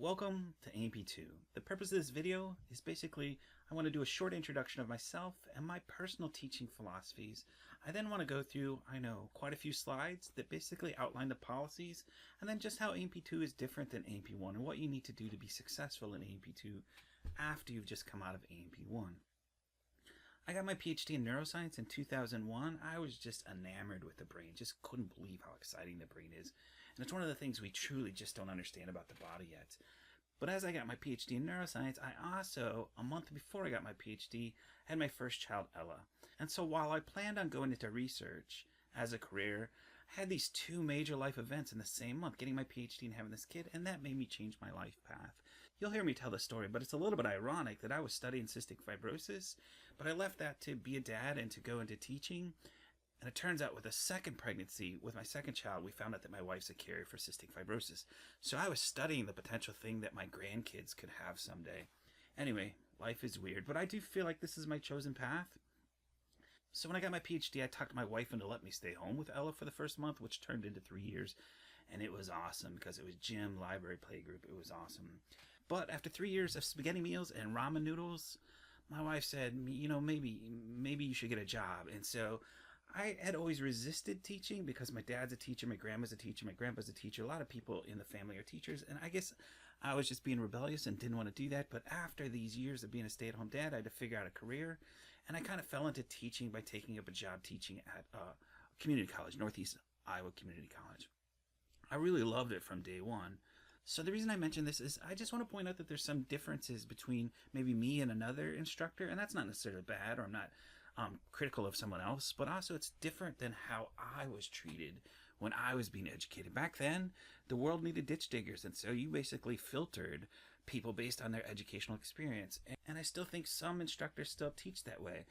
Welcome to AP2. The purpose of this video is basically I want to do a short introduction of myself and my personal teaching philosophies. I then want to go through, quite a few slides that basically outline the policies and then just how AP2 is different than AP1 and what you need to do to be successful in AP2 after you've just come out of AP1. I got my PhD in neuroscience in 2001. I was just enamored with the brain, just couldn't believe how exciting the brain is. And it's one of the things we truly just don't understand about the body yet. But as I got my PhD in neuroscience, I also, a month before I got my PhD, had my first child, Ella. And so while I planned on going into research as a career, I had these two major life events in the same month, getting my PhD and having this kid, and that made me change my life path. You'll hear me tell the story, but it's a little bit ironic that I was studying cystic fibrosis, but I left that to be a dad and to go into teaching. And it turns out with a second pregnancy, with my second child, we found out that my wife's a carrier for cystic fibrosis. So I was studying the potential thing that my grandkids could have someday. Anyway, life is weird, but I do feel like this is my chosen path. So when I got my PhD, I talked my wife into letting me stay home with Ella for the first month, which turned into 3 years. And it was awesome because it was gym, library, playgroup. It was awesome. But after 3 years of spaghetti meals and ramen noodles, my wife said, maybe you should get a job. And so I had always resisted teaching because my dad's a teacher, my grandma's a teacher, my grandpa's a teacher. A lot of people in the family are teachers. And I guess I was just being rebellious and didn't want to do that. But after these years of being a stay-at-home dad, I had to figure out a career. And I kind of fell into teaching by taking up a job teaching at community college, Northeast Iowa Community College. I really loved it from day one. So the reason I mention this is I just want to point out that there's some differences between maybe me and another instructor. And that's not necessarily bad, or I'm not critical of someone else, but also it's different than how I was treated when I was being educated. Back then, the world needed ditch diggers, and so you basically filtered people based on their educational experience. And I still think some instructors still teach that way.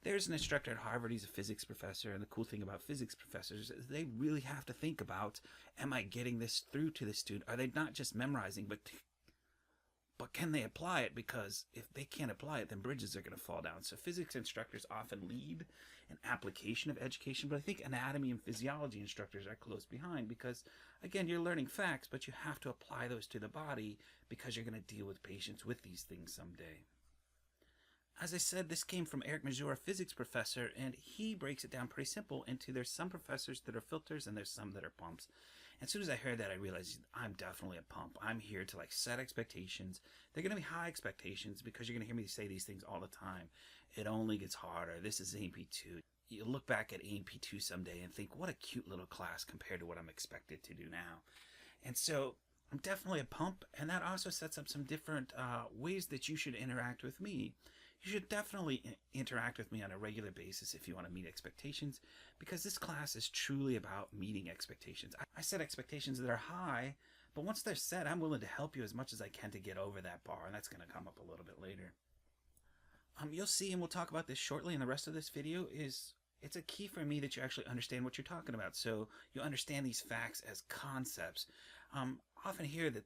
There's an instructor at Harvard, he's a physics professor, and the cool thing about physics professors is they really have to think about, am I getting this through to the student? Are they not just memorizing, but can they apply it? Because if they can't apply it, then bridges are going to fall down. So physics instructors often lead an application of education, but I think anatomy and physiology instructors are close behind because, again, you're learning facts, but you have to apply those to the body because you're going to deal with patients with these things someday. As I said, this came from Eric Major, a physics professor, and he breaks it down pretty simple into there's some professors that are filters and there's some that are pumps. As soon as I heard that, I realized I'm definitely a pump. I'm here to set expectations. They're going to be high expectations because you're going to hear me say these things all the time. It only gets harder. This is AP2. You look back at AP2 someday and think, what a cute little class compared to what I'm expected to do now. And so I'm definitely a pump, and that also sets up some different ways that you should interact with me. You should definitely interact with me on a regular basis if you want to meet expectations, because this class is truly about meeting expectations. I set expectations that are high, but once they're set, I'm willing to help you as much as I can to get over that bar, and that's going to come up a little bit later. You'll see, and we'll talk about this shortly in the rest of this video, it's a key for me that you actually understand what you're talking about, so you understand these facts as concepts. Often hear that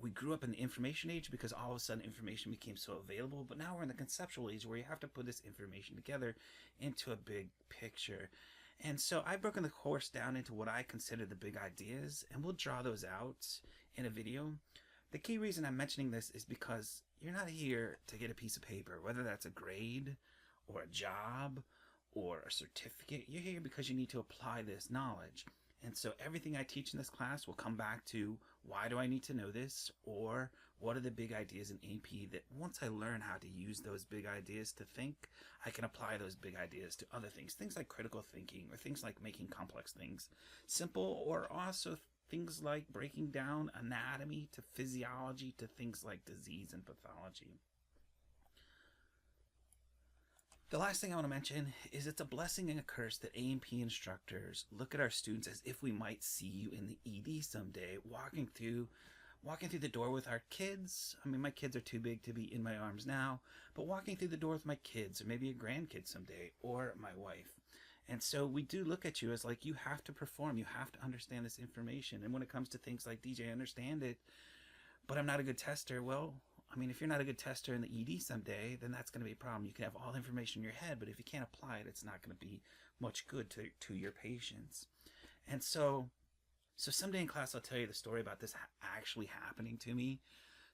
we grew up in the information age because all of a sudden information became so available, but now we're in the conceptual age where you have to put this information together into a big picture. And so I've broken the course down into what I consider the big ideas, and we'll draw those out in a video. The key reason I'm mentioning this is because you're not here to get a piece of paper, whether that's a grade or a job or a certificate. You're here because you need to apply this knowledge. And so everything I teach in this class will come back to, why do I need to know this? Or what are the big ideas in AP that once I learn how to use those big ideas to think, I can apply those big ideas to other things. Things like critical thinking, or things like making complex things simple, or also things like breaking down anatomy to physiology to things like disease and pathology. The last thing I want to mention is it's a blessing and a curse that A&P instructors look at our students as if we might see you in the ED someday, walking through the door with our kids. I mean, my kids are too big to be in my arms now, but walking through the door with my kids, or maybe a grandkid someday, or my wife. And so we do look at you as like, you have to perform, you have to understand this information. And when it comes to things like, DJ, I understand it, but I'm not a good tester. Well, I mean, if you're not a good tester in the ED someday, then that's going to be a problem. You can have all the information in your head, but if you can't apply it, it's not going to be much good to your patients. And so someday in class, I'll tell you the story about this actually happening to me.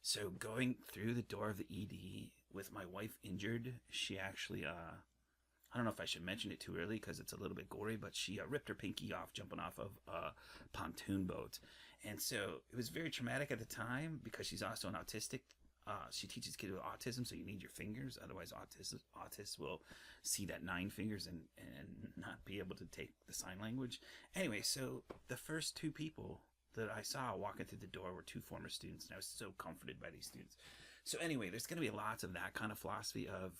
So going through the door of the ED with my wife injured, she actually, I don't know if I should mention it too early because it's a little bit gory, but she ripped her pinky off jumping off of a pontoon boat. And so it was very traumatic at the time because she's also an autistic. She teaches kids with autism, so you need your fingers. Otherwise, autists will see that 9 fingers and not be able to take the sign language. Anyway, so the first 2 people that I saw walking through the door were 2 former students, and I was so comforted by these students. So anyway, there's going to be lots of that kind of philosophy of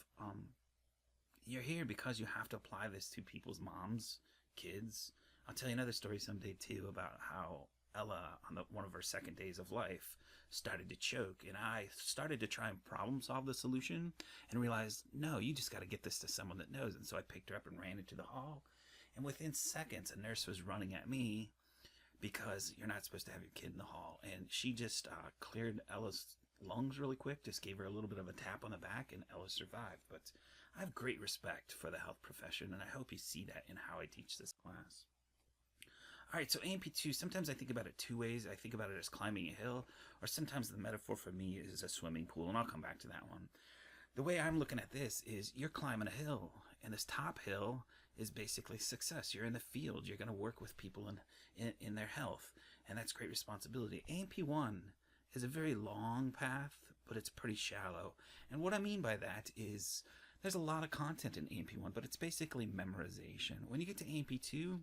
you're here because you have to apply this to people's moms, kids. I'll tell you another story someday too about how Ella, on one of her second days of life, started to choke, and I started to try and problem solve the solution and realized, no, you just got to get this to someone that knows. And so I picked her up and ran into the hall, and within seconds a nurse was running at me because you're not supposed to have your kid in the hall, and she just cleared Ella's lungs really quick, just gave her a little bit of a tap on the back, and Ella survived. But I have great respect for the health profession, and I hope you see that in how I teach this class. All right, so AMP2, sometimes I think about it 2 ways. I think about it as climbing a hill, or sometimes the metaphor for me is a swimming pool, and I'll come back to that one. The way I'm looking at this is you're climbing a hill, and this top hill is basically success. You're in the field. You're going to work with people in their health, and that's great responsibility. AMP1 is a very long path, but it's pretty shallow. And what I mean by that is there's a lot of content in AMP1, but it's basically memorization. When you get to AMP2,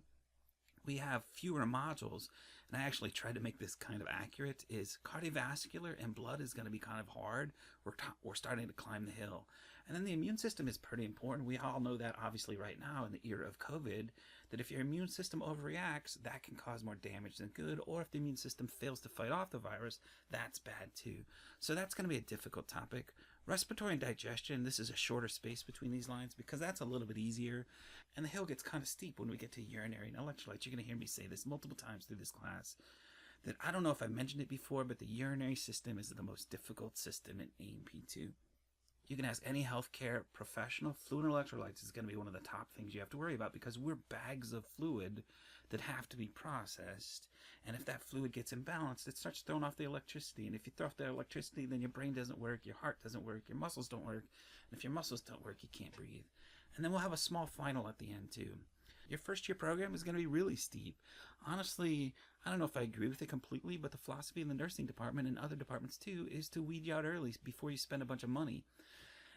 we have fewer modules, and I actually tried to make this kind of accurate. Is cardiovascular and blood is going to be kind of hard. We're starting to climb the hill. And then the immune system is pretty important. We all know that obviously right now in the era of COVID, that if your immune system overreacts, that can cause more damage than good, or if the immune system fails to fight off the virus, that's bad too. So that's going to be a difficult topic. Respiratory and digestion, this is a shorter space between these lines because that's a little bit easier. And the hill gets kind of steep when we get to urinary and electrolytes. You're going to hear me say this multiple times through this class, that I don't know if I mentioned it before, but the urinary system is the most difficult system in AMP2. You can ask any healthcare professional, fluid and electrolytes is going to be one of the top things you have to worry about because we're bags of fluid that have to be processed. And if that fluid gets imbalanced, it starts throwing off the electricity. And if you throw off the electricity, then your brain doesn't work, your heart doesn't work, your muscles don't work. And if your muscles don't work, you can't breathe. And then we'll have a small final at the end too. Your first year program is going to be really steep. Honestly, I don't know if I agree with it completely, but the philosophy in the nursing department and other departments too is to weed you out early before you spend a bunch of money.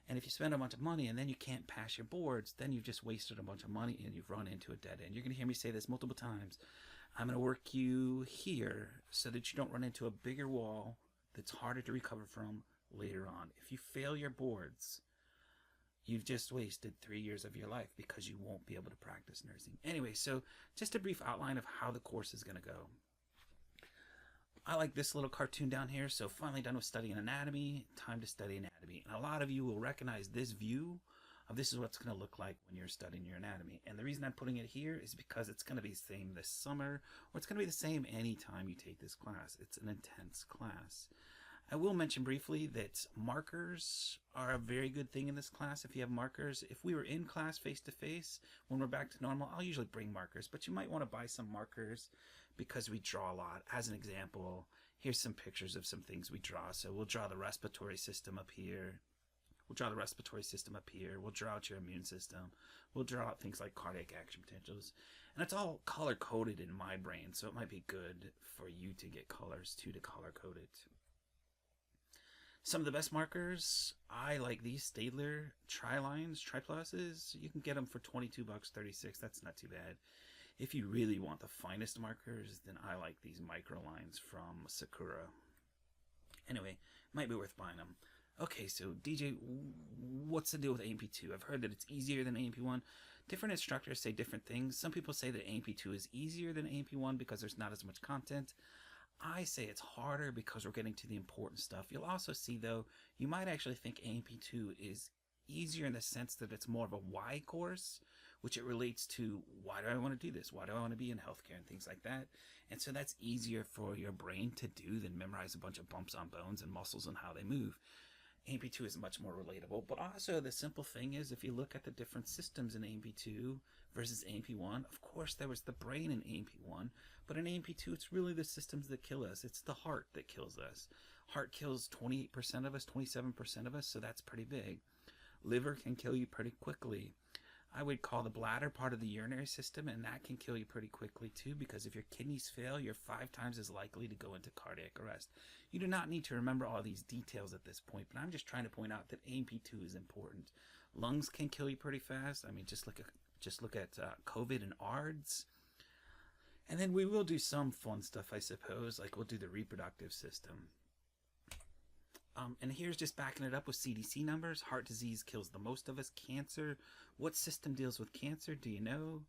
And if you spend a bunch of money and then you can't pass your boards, then you've just wasted a bunch of money and you've run into a dead end. You're going to hear me say this multiple times. I'm going to work you here so that you don't run into a bigger wall that's harder to recover from later on. If you fail your boards, you've just wasted 3 years of your life because you won't be able to practice nursing. Anyway, so just a brief outline of how the course is going to go. I like this little cartoon down here. So finally done with studying anatomy, time to study anatomy. And a lot of you will recognize this view of this is what's going to look like when you're studying your anatomy. And the reason I'm putting it here is because it's going to be the same this summer, or it's going to be the same anytime you take this class. It's an intense class. I will mention briefly that markers are a very good thing in this class. If you have markers, if we were in class face-to-face, when we're back to normal, I'll usually bring markers, but you might want to buy some markers because we draw a lot. As an example, here's some pictures of some things we draw. So we'll draw the respiratory system up here. We'll draw the respiratory system up here. We'll draw out your immune system. We'll draw out things like cardiac action potentials. And it's all color-coded in my brain, so it might be good for you to get colors too to color-code it. Some of the best markers, I like these Staedtler Trilines, Tripluses. You can get them for $22, $36. That's not too bad. If you really want the finest markers, then I like these Microlines from Sakura. Anyway, might be worth buying them. Okay, so DJ, what's the deal with AMP2? I've heard that it's easier than AMP1. Different instructors say different things. Some people say that AMP2 is easier than AMP1 because there's not as much content. I say it's harder because we're getting to the important stuff. You'll also see, though, you might actually think AMP2 is easier in the sense that it's more of a why course, which it relates to why do I want to do this? Why do I want to be in healthcare and things like that? And so that's easier for your brain to do than memorize a bunch of bumps on bones and muscles and how they move. AMP2 is much more relatable, but also the simple thing is if you look at the different systems in AMP2 versus AMP1, of course there was the brain in AMP1, but in AMP2 it's really the systems that kill us. It's the heart that kills us. Heart kills 28% of us, 27% of us, so that's pretty big. Liver can kill you pretty quickly. I would call the bladder part of the urinary system, and that can kill you pretty quickly too, because if your kidneys fail, you're 5 times as likely to go into cardiac arrest. You do not need to remember all these details at this point, but I'm just trying to point out that AMP2 is important. Lungs can kill you pretty fast. I mean, just look at COVID and ARDS. And then we will do some fun stuff, I suppose, like we'll do the reproductive system. And here's just backing it up with CDC numbers. Heart disease kills the most of us. Cancer. What system deals with cancer? Do you know?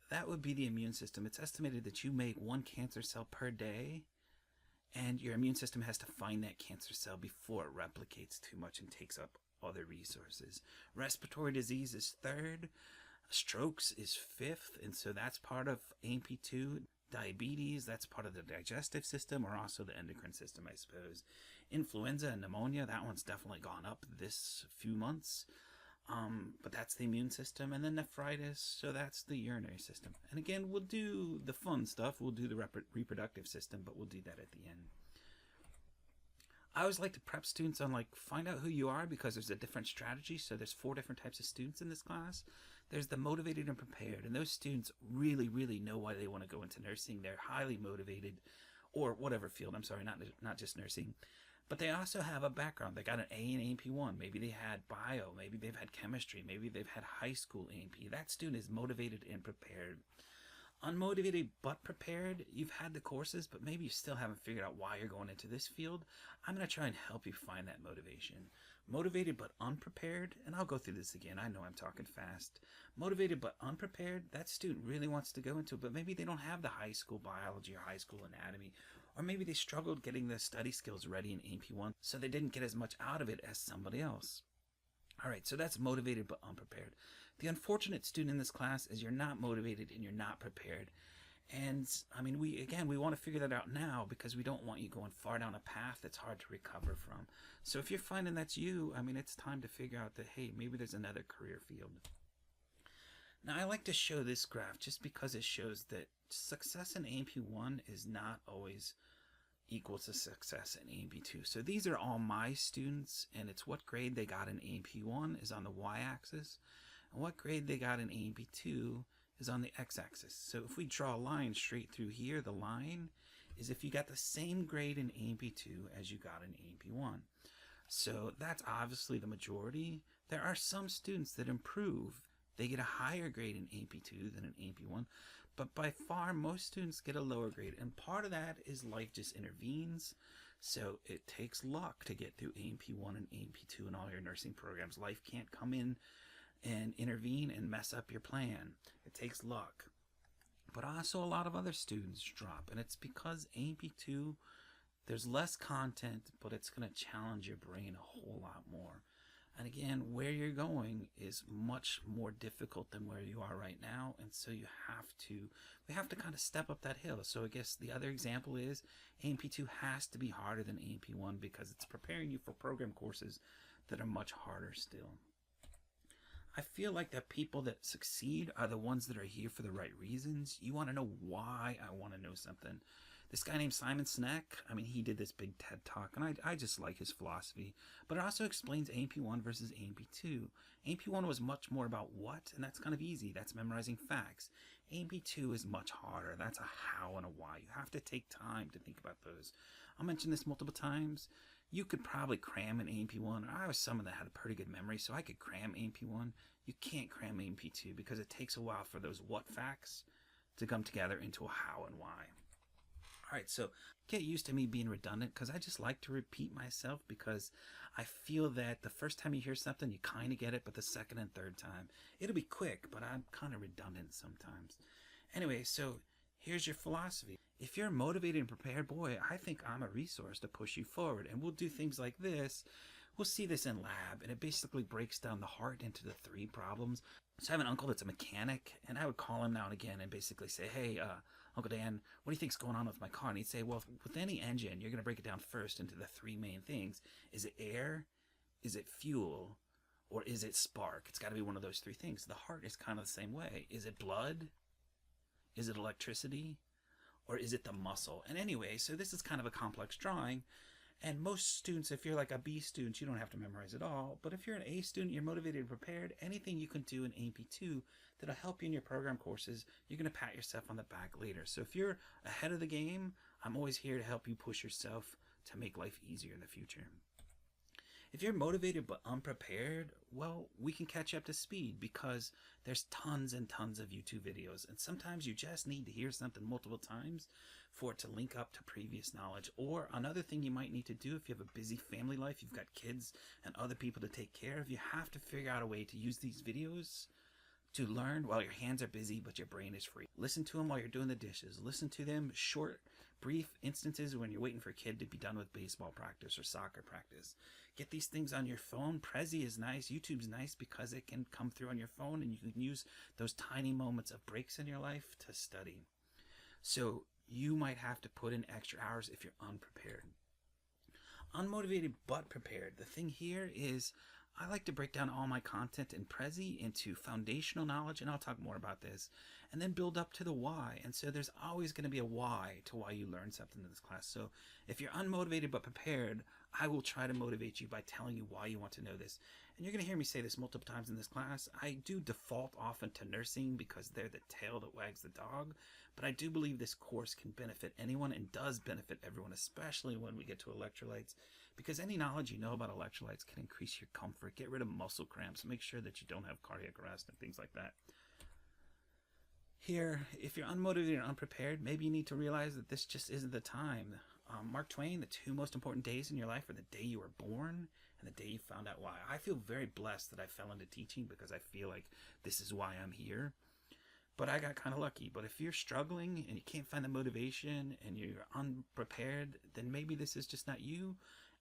That would be the immune system. It's estimated that you make 1 cancer cell per day, and your immune system has to find that cancer cell before it replicates too much and takes up other resources. Respiratory disease is 3rd. Strokes is 5th, and so that's part of AMP2. Diabetes, that's part of the digestive system, or also the endocrine system, I suppose. Influenza and pneumonia, that one's definitely gone up this few months. But that's the immune system. And then nephritis, so that's the urinary system. And again, we'll do the fun stuff. We'll do the reproductive system, but we'll do that at the end. I always like to prep students on, like, find out who you are, because there's a different strategy. So there's 4 different types of students in this class. There's the motivated and prepared, and those students really, really know why they want to go into nursing. They're highly motivated, or whatever field, I'm sorry, not just nursing. But they also have a background. They got an A in AMP1. Maybe they had bio. Maybe they've had chemistry. Maybe they've had high school AMP. That student is motivated and prepared. Unmotivated but prepared, you've had the courses, but maybe you still haven't figured out why you're going into this field. I'm going to try and help you find that motivation. Motivated but unprepared, and I'll go through this again. I know I'm talking fast. Motivated but unprepared, that student really wants to go into it, but maybe they don't have the high school biology or high school anatomy, or maybe they struggled getting the study skills ready in AP1, so they didn't get as much out of it as somebody else. All right, so that's motivated but unprepared. The unfortunate student in this class is you're not motivated and you're not prepared. And I mean, we want to figure that out now, because we don't want you going far down a path that's hard to recover from. So if you're finding that's you, I mean, it's time to figure out that, hey, maybe there's another career field. Now, I like to show this graph just because it shows that success in AP1 is not always equal to success in AP2. So these are all my students, and it's what grade they got in AP1 is on the y-axis, and what grade they got in AP2 is on the x-axis. So if we draw a line straight through here, the line is if you got the same grade in AP2 as you got in AP1. So that's obviously the majority. There are some students that improve. They get a higher grade in AP2 than in AP1, but by far most students get a lower grade, and part of that is life just intervenes. So it takes luck to get through AP1 and AP2 in all your nursing programs. Life can't come in and intervene and mess up your plan. It takes luck. But also a lot of other students drop, and it's because AP2, there's less content, but it's going to challenge your brain a whole lot more. And again, where you're going is much more difficult than where you are right now, and so we have to kind of step up that hill. So I guess the other example is AP2 has to be harder than AP1 because it's preparing you for program courses that are much harder still. I feel like the people that succeed are the ones that are here for the right reasons. You want to know why I want to know something. This guy named Simon Sinek, I mean, he did this big TED Talk, and I just like his philosophy. But it also explains AP1 versus AP2. AP1 was much more about what, and that's kind of easy. That's memorizing facts. AP2 is much harder. That's a how and a why. You have to take time to think about those. I'll mention this multiple times. You could probably cram an AP1. I was someone that had a pretty good memory, so I could cram AP1. You can't cram AP2 because it takes a while for those what facts to come together into a how and why. All right, so get used to me being redundant because I just like to repeat myself because I feel that the first time you hear something, you kind of get it, but the second and third time, it'll be quick, but I'm kind of redundant sometimes. Anyway, so here's your philosophy. If you're motivated and prepared, boy, I think I'm a resource to push you forward. And we'll do things like this. We'll see this in lab, and it basically breaks down the heart into the 3 problems. So I have an uncle that's a mechanic, and I would call him now and again and basically say, hey, Uncle Dan, what do you think's going on with my car? And he'd say, well, with any engine, you're going to break it down first into the 3 main things. Is it air? Is it fuel? Or is it spark? It's got to be one of those 3 things. The heart is kind of the same way. Is it blood? Is it electricity? Or is it the muscle? And anyway, so this is kind of a complex drawing. And most students, if you're like a B student, you don't have to memorize it all. But if you're an A student, you're motivated and prepared, anything you can do in AP2 that'll help you in your program courses, you're going to pat yourself on the back later. So if you're ahead of the game, I'm always here to help you push yourself to make life easier in the future. If you're motivated but unprepared, well, we can catch up to speed because there's tons and tons of YouTube videos. And sometimes you just need to hear something multiple times for it to link up to previous knowledge. Or another thing you might need to do if you have a busy family life, you've got kids and other people to take care of, you have to figure out a way to use these videos to learn while your hands are busy but your brain is free. Listen to them while you're doing the dishes. Listen to them short, brief instances when you're waiting for a kid to be done with baseball practice or soccer practice. Get these things on your phone. Prezi is nice. YouTube's nice because it can come through on your phone and you can use those tiny moments of breaks in your life to study. So you might have to put in extra hours if you're unprepared. Unmotivated but prepared. The thing here is I like to break down all my content in Prezi into foundational knowledge, and I'll talk more about this, and then build up to the why. And so there's always going to be a why to why you learn something in this class. So if you're unmotivated but prepared, I will try to motivate you by telling you why you want to know this. And you're going to hear me say this multiple times in this class. I do default often to nursing because they're the tail that wags the dog, but I do believe this course can benefit anyone and does benefit everyone, especially when we get to electrolytes, because any knowledge you know about electrolytes can increase your comfort, get rid of muscle cramps, make sure that you don't have cardiac arrest and things like that. Here, if you're unmotivated and unprepared, maybe you need to realize that this just isn't the time. Mark Twain, the two most important days in your life are the day you were born and the day you found out why. I feel very blessed that I fell into teaching because I feel like this is why I'm here. But I got kind of lucky. But if you're struggling and you can't find the motivation and you're unprepared, then maybe this is just not you.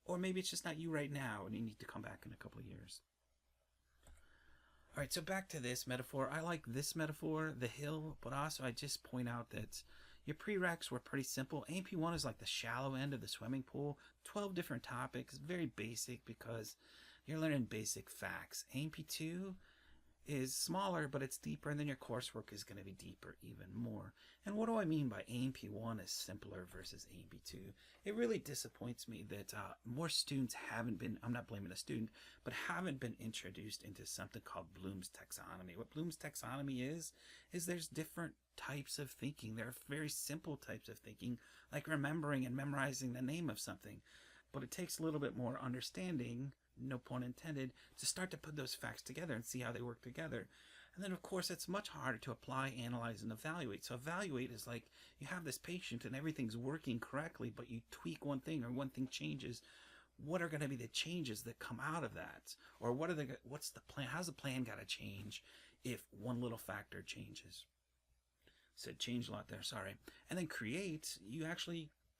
Or maybe it's just not you right now and you need to come back in a couple of years. All right, so back to this metaphor. I like this metaphor, the hill, but also I just point out that your prereqs were pretty simple. AP1 is like the shallow end of the swimming pool. 12 different topics, very basic because you're learning basic facts. AP2 is smaller, but it's deeper, and then your coursework is going to be deeper even more. And what do I mean by AP1 is simpler versus AP2? It really disappoints me that more students haven't been, I'm not blaming the student, but haven't been introduced into something called Bloom's taxonomy. What Bloom's taxonomy is there's different types of thinking. There are very simple types of thinking, like remembering and memorizing the name of something. But it takes a little bit more understanding, no pun intended, to start to put those facts together and see how they work together. And then, of course, it's much harder to apply, analyze, and evaluate. So evaluate is like you have this patient and everything's working correctly, but you tweak one thing or one thing changes. What are going to be the changes that come out of that? Or what's the plan? How's the plan got to change if one little factor changes? Said change a lot there, sorry. And then create,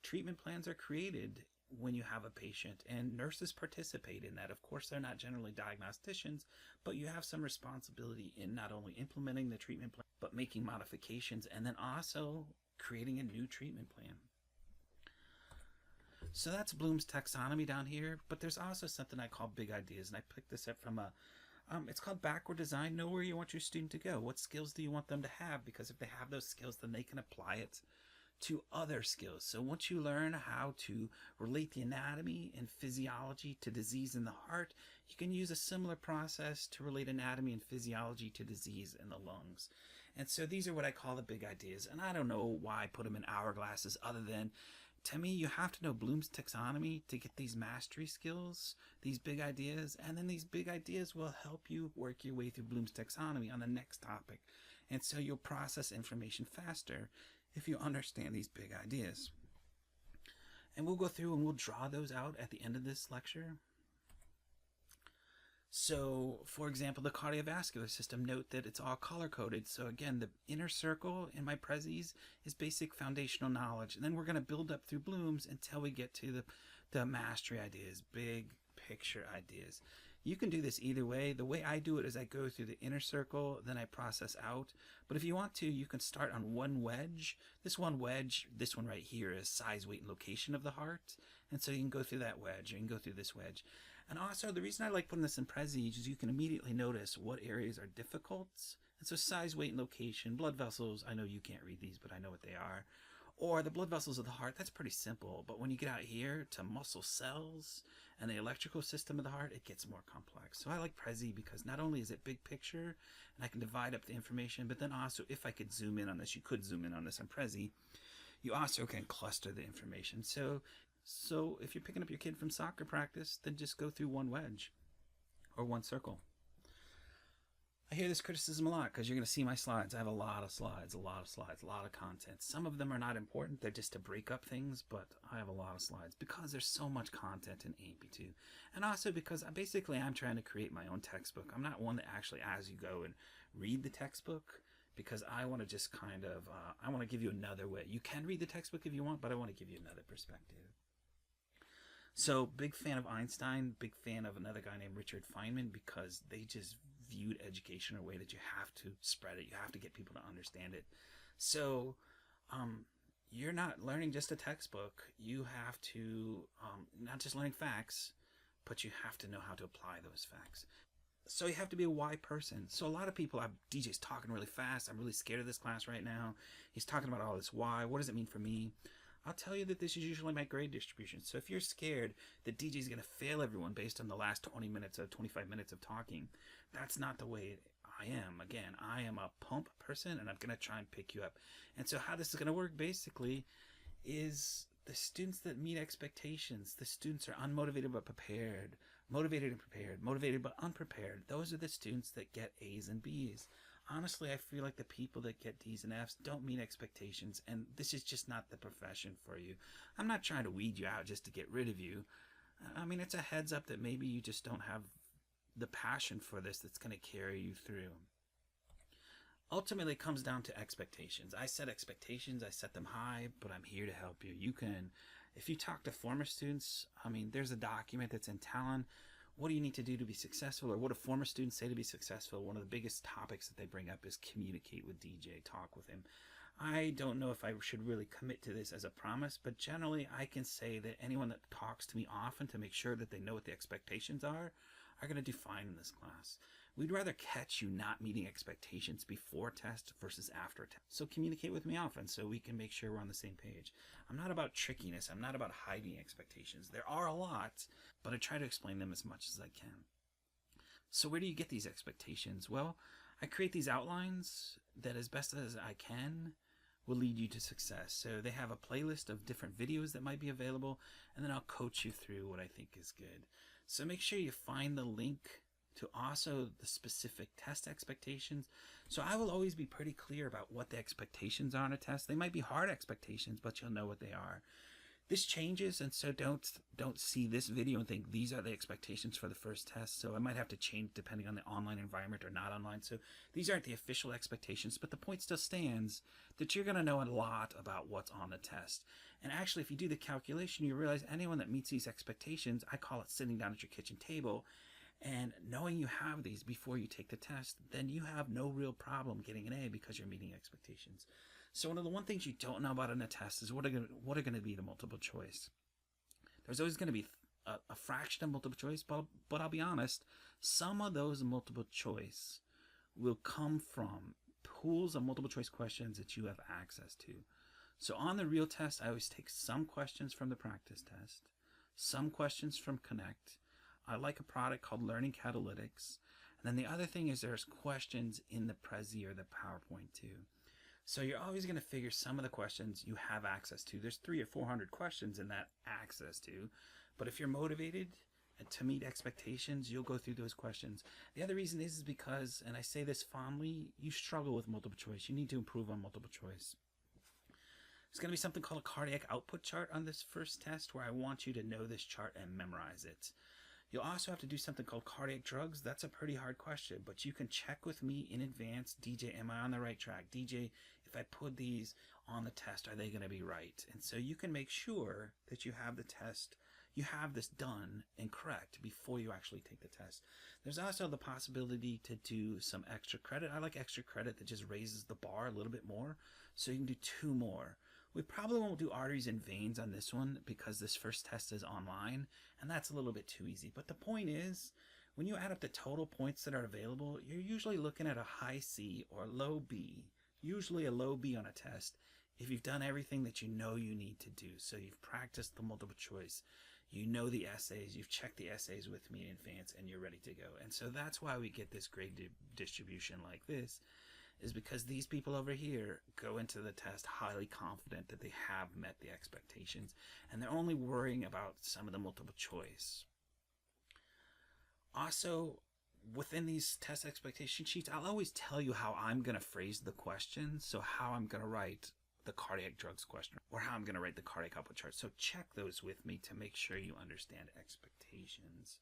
treatment plans are created when you have a patient, and nurses participate in that. Of course, they're not generally diagnosticians, but you have some responsibility in not only implementing the treatment plan, but making modifications, and then also creating a new treatment plan. So that's Bloom's taxonomy down here, but there's also something I call big ideas, and I picked this up from it's called backward design. Know where you want your student to go. What skills do you want them to have? Because if they have those skills, then they can apply it to other skills. So once you learn how to relate the anatomy and physiology to disease in the heart, you can use a similar process to relate anatomy and physiology to disease in the lungs. And so these are what I call the big ideas. And I don't know why I put them in hourglasses other than, to me, you have to know Bloom's taxonomy to get these mastery skills, these big ideas, and then these big ideas will help you work your way through Bloom's taxonomy on the next topic. And so you'll process information faster if you understand these big ideas. And we'll go through and we'll draw those out at the end of this lecture. So, for example, the cardiovascular system, note that it's all color-coded. So again, the inner circle in my Prezis is basic foundational knowledge. And then we're going to build up through Bloom's until we get to the mastery ideas, big picture ideas. You can do this either way. The way I do it is I go through the inner circle, then I process out. But if you want to, you can start on one wedge. This one wedge, this one right here, is size, weight, and location of the heart. And so you can go through that wedge, or you can go through this wedge. And also, the reason I like putting this in Prezi is you can immediately notice what areas are difficult. And so size, weight, and location, blood vessels, I know you can't read these, but I know what they are. Or the blood vessels of the heart, that's pretty simple. But when you get out here to muscle cells and the electrical system of the heart, it gets more complex. So I like Prezi because not only is it big picture and I can divide up the information, but then also if I could zoom in on this, you could zoom in on this on Prezi, you also can cluster the information. So if you're picking up your kid from soccer practice, then just go through one wedge or one circle. I hear this criticism a lot because you're going to see my slides. I have a lot of slides, a lot of content. Some of them are not important. They're just to break up things, but I have a lot of slides because there's so much content in AP2. And also because I'm trying to create my own textbook. I'm not one that actually, as you go and read the textbook, because I want to just kind of, I want to give you another way. You can read the textbook if you want, but I want to give you another perspective. So, big fan of Einstein, big fan of another guy named Richard Feynman, because they just viewed education in a way that you have to spread it. You have to get people to understand it. So, you're not learning just a textbook. You have to, not just learning facts, but you have to know how to apply those facts. So you have to be a why person. So a lot of people, DJ's talking really fast. I'm really scared of this class right now. He's talking about all this why. What does it mean for me? I'll tell you that this is usually my grade distribution. So if you're scared that DJ's going to fail everyone based on the last 20 minutes or 25 minutes of talking, that's not the way I am. Again, I am a pump person, and I'm going to try and pick you up. And so how this is going to work basically is the students that meet expectations, the students are unmotivated but prepared, motivated and prepared, motivated but unprepared. Those are the students that get A's and B's. Honestly, I feel like the people that get D's and F's don't meet expectations, and this is just not the profession for you. I'm not trying to weed you out just to get rid of you. I mean, it's a heads up that maybe you just don't have the passion for this that's going to carry you through. Ultimately, it comes down to expectations. I set expectations, I set them high, but I'm here to help you. You can, if you talk to former students, I mean, there's a document that's in Talon. What do you need to do to be successful, or what do former students say to be successful? One of the biggest topics that they bring up is communicate with DJ, talk with him. I don't know if I should really commit to this as a promise, but generally I can say that anyone that talks to me often to make sure that they know what the expectations are going to do fine in this class. We'd rather catch you not meeting expectations before test versus after test. So communicate with me often so we can make sure we're on the same page. I'm not about trickiness. I'm not about hiding expectations. There are a lot, but I try to explain them as much as I can. So where do you get these expectations? Well, I create these outlines that as best as I can will lead you to success. So they have a playlist of different videos that might be available, and then I'll coach you through what I think is good. So make sure you find the link to also the specific test expectations. So I will always be pretty clear about what the expectations are on a test. They might be hard expectations, but you'll know what they are. This changes, and so don't see this video and think these are the expectations for the first test. So I might have to change depending on the online environment or not online. So these aren't the official expectations, but the point still stands that you're going to know a lot about what's on the test. And actually, if you do the calculation, you realize anyone that meets these expectations, I call it sitting down at your kitchen table, and knowing you have these before you take the test, then you have no real problem getting an A because you're meeting expectations. So one of the things you don't know about in a test is what are going to be the multiple choice. There's always going to be a fraction of multiple choice, but I'll be honest, some of those multiple choice will come from pools of multiple choice questions that you have access to. So on the real test, I always take some questions from the practice test, some questions from Connect. I like a product called Learning Catalytics. And then the other thing is there's questions in the Prezi or the PowerPoint too. So you're always going to figure some of the questions you have access to. There's 300 or 400 questions in that access to. But if you're motivated to meet expectations, you'll go through those questions. The other reason is because, and I say this fondly, you struggle with multiple choice. You need to improve on multiple choice. There's going to be something called a cardiac output chart on this first test where I want you to know this chart and memorize it. You'll also have to do something called cardiac drugs. That's a pretty hard question, but you can check with me in advance. DJ, am I on the right track? DJ, if I put these on the test, are they going to be right? And so you can make sure that you have the test, you have this done and correct before you actually take the test. There's also the possibility to do some extra credit. I like extra credit that just raises the bar a little bit more. So you can do 2 more. We probably won't do arteries and veins on this one because this first test is online, and that's a little bit too easy. But the point is, when you add up the total points that are available, you're usually looking at a high C or low B, usually a low B on a test, if you've done everything that you know you need to do, so you've practiced the multiple choice, you know the essays, you've checked the essays with me in advance, and you're ready to go. And so that's why we get this grade distribution like this, is because these people over here go into the test highly confident that they have met the expectations, and they're only worrying about some of the multiple choice. Also, within these test expectation sheets, I'll always tell you how I'm going to phrase the question, so how I'm going to write the cardiac drugs question, or how I'm going to write the cardiac output chart. So check those with me to make sure you understand expectations.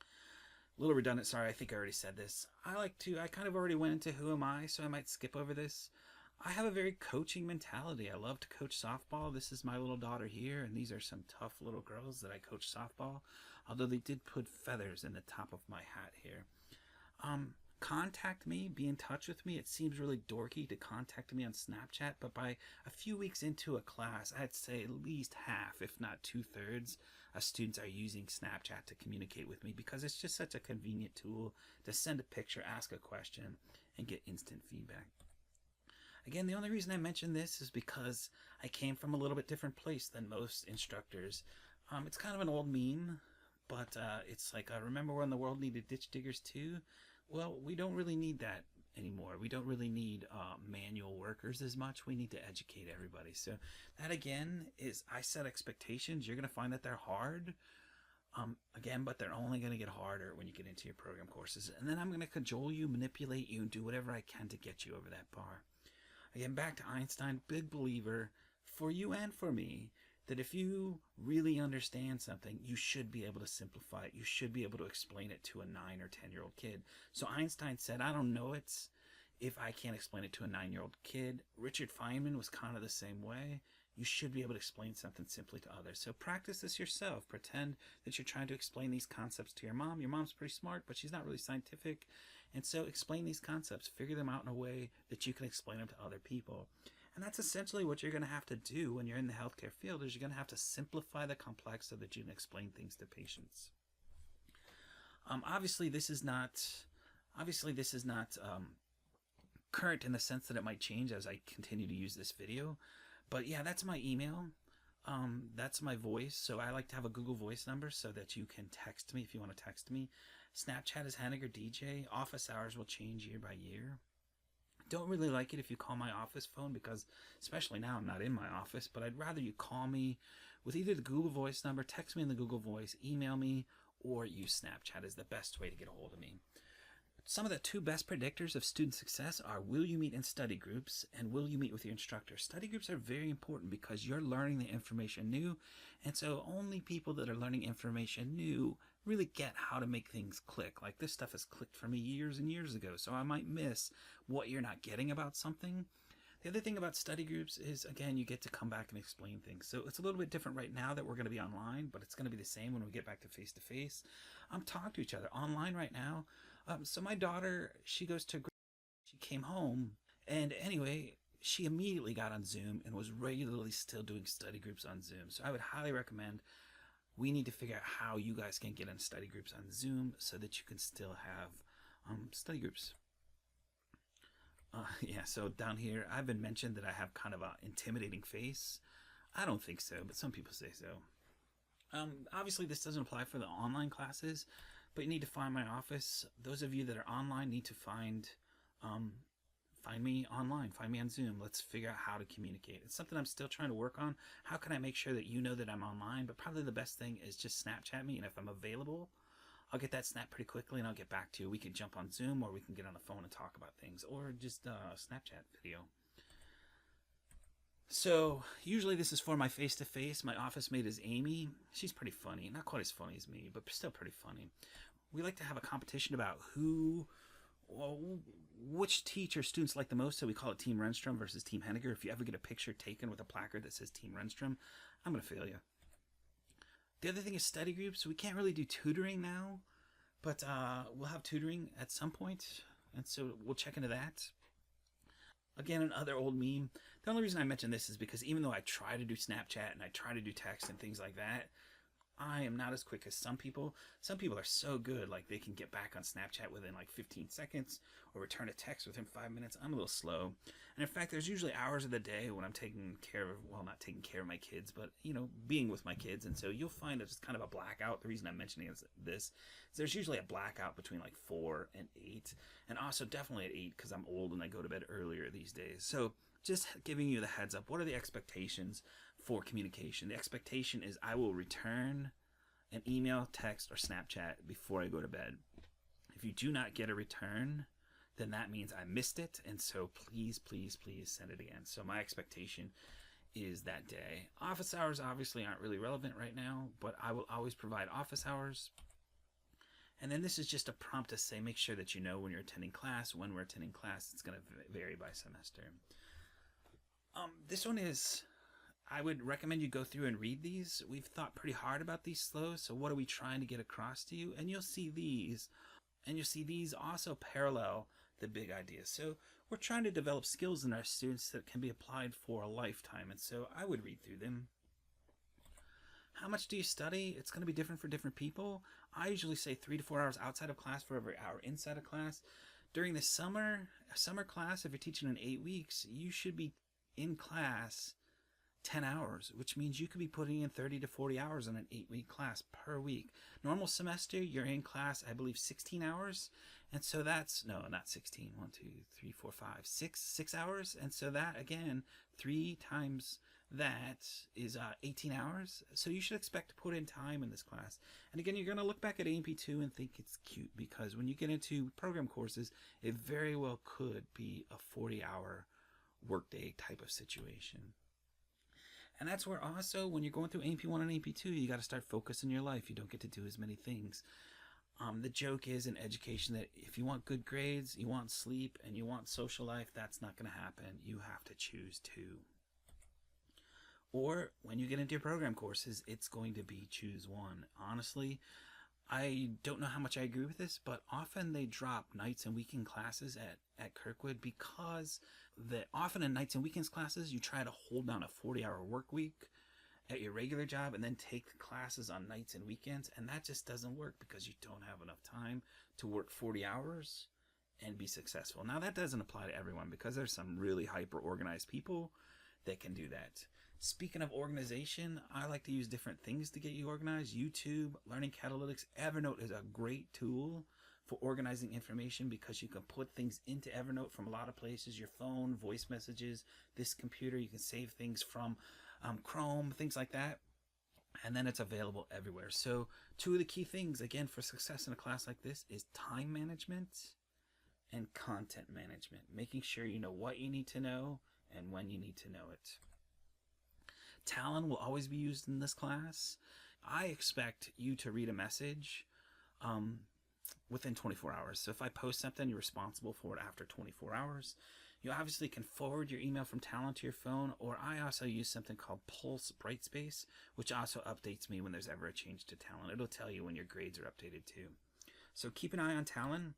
A little redundant, sorry, I think I already said this. I kind of already went into who am I, so I might skip over this. I have a very coaching mentality. I love to coach softball. This is my little daughter here, and these are some tough little girls that I coach softball, although they did put feathers in the top of my hat here. Contact me, be in touch with me. It seems really dorky to contact me on Snapchat, but by a few weeks into a class, I'd say at least half, if not 2/3, of students are using Snapchat to communicate with me, because it's just such a convenient tool to send a picture, ask a question, and get instant feedback. Again, the only reason I mention this is because I came from a little bit different place than most instructors. It's kind of an old meme, but it's like, remember when the world needed ditch diggers too? Well, we don't really need that anymore. We don't really need manual workers as much. We need to educate everybody. So that, again, is I set expectations. You're going to find that they're hard. Again, but they're only going to get harder when you get into your program courses. And then I'm going to cajole you, manipulate you, and do whatever I can to get you over that bar. Again, back to Einstein, big believer for you and for me, that if you really understand something, you should be able to simplify it. You should be able to explain it to a 9 or 10-year-old kid. So Einstein said, I don't know it if I can't explain it to a 9-year-old kid. Richard Feynman was kind of the same way. You should be able to explain something simply to others. So practice this yourself. Pretend that you're trying to explain these concepts to your mom. Your mom's pretty smart, but she's not really scientific. And so explain these concepts. Figure them out in a way that you can explain them to other people. And that's essentially what you're going to have to do when you're in the healthcare field, is you're going to have to simplify the complex so that you can explain things to patients. Obviously, this is not current in the sense that it might change as I continue to use this video. But yeah, that's my email. That's my voice. So I like to have a Google Voice number so that you can text me if you want to text me. Snapchat is Hennager DJ. Office hours will change year by year. Don't really like it if you call my office phone, because especially now I'm not in my office, but I'd rather you call me with either the Google Voice number, text me in the Google Voice, email me, or use Snapchat is the best way to get a hold of me. Some of the 2 best predictors of student success are, will you meet in study groups, and will you meet with your instructor? Study groups are very important because you're learning the information new, and so only people that are learning information new really get how to make things click. Like, this stuff has clicked for me years and years ago, so I might miss what you're not getting about something. The other thing about study groups is, again, you get to come back and explain things. So it's a little bit different right now that we're going to be online, but it's going to be the same when we get back to face-to-face. Talk to each other online right now. So my daughter, she came home, and anyway, she immediately got on Zoom and was regularly still doing study groups on Zoom. So I would highly recommend, we need to figure out how you guys can get in study groups on Zoom so that you can still have study groups. Yeah, so down here, I've been mentioned that I have kind of an intimidating face. I don't think so, but some people say so. Obviously, this doesn't apply for the online classes, but you need to find my office. Those of you that are online need to find me online, find me on Zoom. Let's figure out how to communicate. It's something I'm still trying to work on. How can I make sure that you know that I'm online? But probably the best thing is just Snapchat me, and if I'm available, I'll get that snap pretty quickly and I'll get back to you. We can jump on Zoom, or we can get on the phone and talk about things, or just Snapchat video. So usually this is for my face-to-face. My office mate is Amy. She's pretty funny. Not quite as funny as me, but still pretty funny. We like to have a competition about which teacher students like the most. So we call it Team Renstrom versus Team Hennager. If you ever get a picture taken with a placard that says Team Renstrom, I'm going to fail you. The other thing is study groups. We can't really do tutoring now, but we'll have tutoring at some point, and so we'll check into that. Again, another old meme. The only reason I mention this is because even though I try to do Snapchat and I try to do text and things like that, I am not as quick as some people. Some people are so good, like they can get back on Snapchat within like 15 seconds or return a text within 5 minutes. I'm a little slow. And in fact, there's usually hours of the day when I'm taking care of, well, not taking care of my kids, but, being with my kids. And so you'll find it's kind of a blackout. The reason I'm mentioning this is there's usually a blackout between like 4 and 8. And also definitely at 8 because I'm old and I go to bed earlier these days. So just giving you the heads up, what are the expectations for communication? The expectation is I will return an email, text, or Snapchat before I go to bed. If you do not get a return, then that means I missed it, and so please, please, please send it again. So my expectation is that day. Office hours obviously aren't really relevant right now, but I will always provide office hours. And then this is just a prompt to say, make sure that you know when you're attending class. When we're attending class, it's going to vary by semester. This one is, I would recommend you go through and read these. We've thought pretty hard about these flows, so what are we trying to get across to you? And you'll see these. And you'll see these also parallel the big ideas. So we're trying to develop skills in our students that can be applied for a lifetime. And so I would read through them. How much do you study? It's going to be different for different people. I usually say 3 to 4 hours outside of class for every hour inside of class. During the summer class, if you're teaching in 8 weeks, you should be in class 10 hours, which means you could be putting in 30 to 40 hours in an 8-week class per week. Normal semester, you're in class, I believe, 16 hours. And so that's, no, not 16, 1, 2, 3, 4, 5, 6 hours. And so that, again, 3 times that is 18 hours. So you should expect to put in time in this class. And again, you're going to look back at A&P2 and think it's cute, because when you get into program courses, it very well could be a 40-hour workday type of situation. And that's where also, when you're going through A&P1 and A&P2, you got to start focusing your life. You don't get to do as many things. The joke is in education that if you want good grades, you want sleep, and you want social life, that's not going to happen. You have to choose two. Or when you get into your program courses, it's going to be choose one. Honestly, I don't know how much I agree with this, but often they drop nights and weekend classes at Kirkwood because often in nights and weekends classes, you try to hold down a 40-hour work week at your regular job and then take classes on nights and weekends, and that just doesn't work because you don't have enough time to work 40 hours and be successful. Now, that doesn't apply to everyone because there's some really hyper-organized people that can do that. Speaking of organization, I like to use different things to get you organized. YouTube, Learning Catalytics, Evernote is a great tool for organizing information because you can put things into Evernote from a lot of places, your phone, voice messages, this computer. You can save things from Chrome, things like that, and then it's available everywhere. So 2 of the key things, again, for success in a class like this is time management and content management, making sure you know what you need to know and when you need to know it. Talon will always be used in this class. I expect you to read a message within 24 hours. So if I post something, you're responsible for it after 24 hours. You obviously can forward your email from Talon to your phone, or I also use something called Pulse Brightspace, which also updates me when there's ever a change to Talon. It'll tell you when your grades are updated too. So keep an eye on Talon.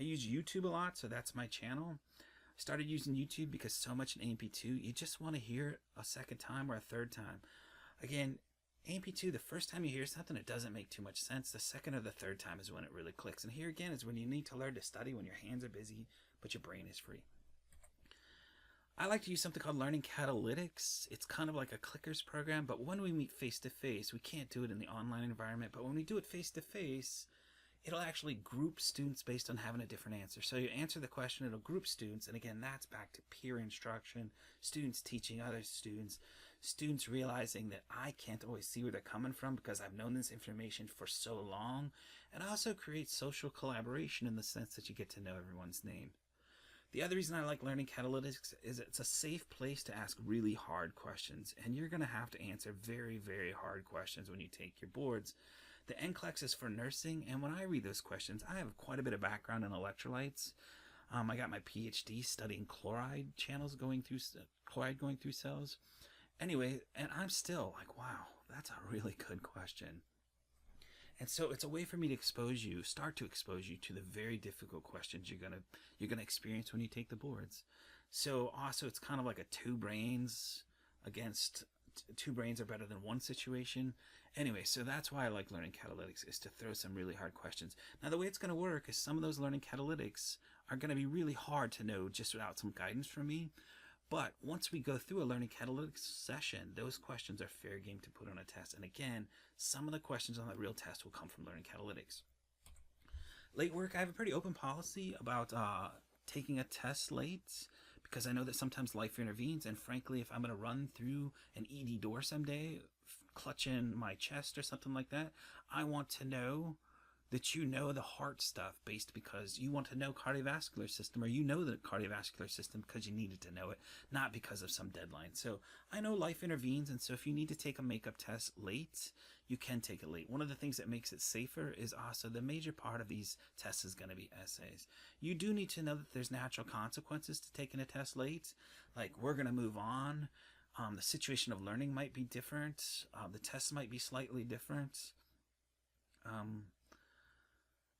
I use YouTube a lot, so that's my channel. I started using YouTube because so much in A&P2, you just want to hear it a second time or a third time. Again, A&P2, the first time you hear something, it doesn't make too much sense. The second or the third time is when it really clicks. And here again is when you need to learn to study, when your hands are busy, but your brain is free. I like to use something called Learning Catalytics. It's kind of like a clickers program, but when we meet face-to-face, we can't do it in the online environment, but when we do it face-to-face, it'll actually group students based on having a different answer. So you answer the question, it'll group students, and again, that's back to peer instruction, students teaching other students, students realizing that I can't always see where they're coming from because I've known this information for so long, and also creates social collaboration in the sense that you get to know everyone's name. The other reason I like Learning Catalytics is it's a safe place to ask really hard questions, and you're going to have to answer very, very hard questions when you take your boards. The NCLEX is for nursing, and when I read those questions, I have quite a bit of background in electrolytes. I got my PhD studying chloride going through cells. Anyway, and I'm still like, wow, that's a really good question. And so it's a way for me to start to expose you to the very difficult questions you're gonna experience when you take the boards. So also it's kind of like a 2 brains against two brains are better than one situation. Anyway, so that's why I like learning catalytics, is to throw some really hard questions. Now, the way it's going to work is some of those learning catalytics are going to be really hard to know just without some guidance from me. But once we go through a learning catalytics session, those questions are fair game to put on a test. And again, some of the questions on the real test will come from learning catalytics. Late work, I have a pretty open policy about taking a test late, because I know that sometimes life intervenes, and frankly, if I'm going to run through an ED door someday, clutching my chest or something like that, I want to know that you know the heart stuff, based because you want to know cardiovascular system, or you know the cardiovascular system because you needed to know it, not because of some deadline. So I know life intervenes, and so if you need to take a makeup test late, you can take it late. One of the things that makes it safer is also the major part of these tests is going to be essays. You do need to know that there's natural consequences to taking a test late, like we're going to move on. The situation of learning might be different. The tests might be slightly different.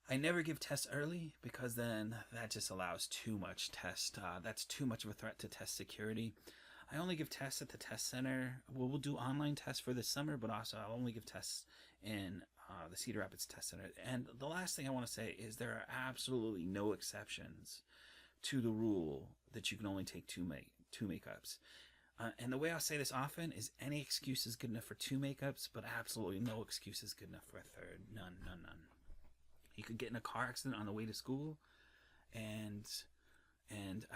I never give tests early, because then that just allows too much test. That's too much of a threat to test security. I only give tests at the test center. We'll do online tests for this summer, but also I'll only give tests in the Cedar Rapids Test Center. And the last thing I want to say is there are absolutely no exceptions to the rule that you can only take two makeups. And the way I'll say this often is any excuse is good enough for two makeups, but absolutely no excuse is good enough for a third. None. You could get in a car accident on the way to school, and